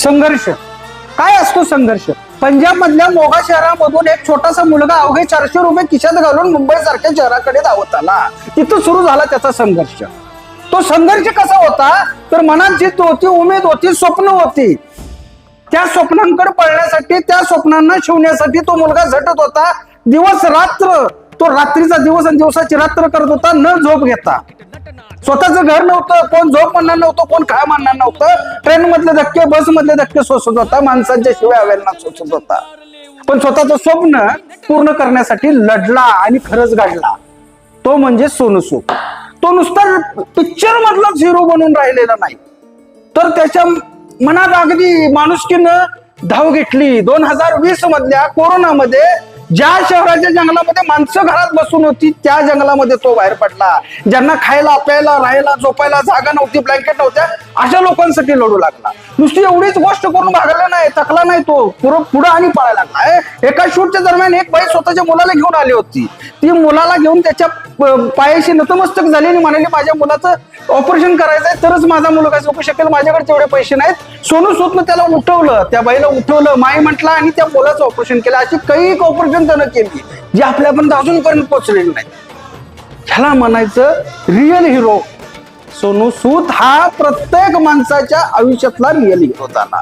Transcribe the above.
संघर्ष काय असतो संघर्ष? पंजाब मधल्या मोगा शहरामधून एक छोटासा मुलगा अवघे 400 रुपये खिशात घालून मुंबई सारख्या शहराकडे धावत आला. तिथं सुरू झाला त्याचा संघर्ष. तो संघर्ष कसा होता तर मनात जिद्द होती, उमेद होती, स्वप्न होती. त्या स्वप्नांकडे पळण्यासाठी, त्या स्वप्नांना शिवण्यासाठी तो मुलगा झटत होता. दिवस रात्र तो रात्रीचा दिवस आणि दिवसाची रात्र करत होता, न झोप घेता. स्वतःचं घर नव्हतं, कोण झोप म्हणणार नव्हतं, कोण काय म्हणणार नव्हतं. ट्रेन मधले धक्के, बस मधले धक्के सोसत होता, माणसांच्या शिवाय अवेलना सोसत होता. पण स्वतःचं स्वप्न पूर्ण करण्यासाठी लढला आणि खरंच गाडला. तो म्हणजे सोनू सूद. तो नुसता पिक्चर मधलाच हिरो बनून राहिलेला नाही, तर त्याच्या मनात अगदी माणुसकीनं धाव घेतली. 2020 मधल्या कोरोनामध्ये ज्या शहराच्या जंगलामध्ये माणसं घरात बसून होती, त्या जंगलामध्ये तो बाहेर पडला. ज्यांना खायला, प्यायला, राहायला, झोपायला जागा नव्हती, ब्लँकेट नव्हत्या, अशा लोकांसाठी लढू लागला. नुसती एवढीच गोष्ट करून भागला नाही, थकला नाही तो, पुढे आणि पळायला लागला. एका शूटच्या दरम्यान एक बाई स्वतःच्या मुलाला घेऊन आली होती. ती मुलाला घेऊन त्याच्या पायाशी नतमस्तक झाली आणि म्हणाली, माझ्या मुलाचं ऑपरेशन करायचंय, तरच माझा मुलगा जगू शकेल, माझ्याकडे तेवढे पैसे नाहीत. सोनू सूदनं त्याला उठवलं, त्या बाईला उठवलं, माई म्हटलं, आणि त्या मुलाचं ऑपरेशन केलं. अशी काही ऑपरेशन त्यानं केली जी आपल्यापर्यंत अजूनपर्यंत पोहोचलेली नाही. ह्याला म्हणायचं रिअल हिरो. सोनू सूद हा प्रत्येक माणसाच्या आयुष्यातला रिअल हिरो झाला.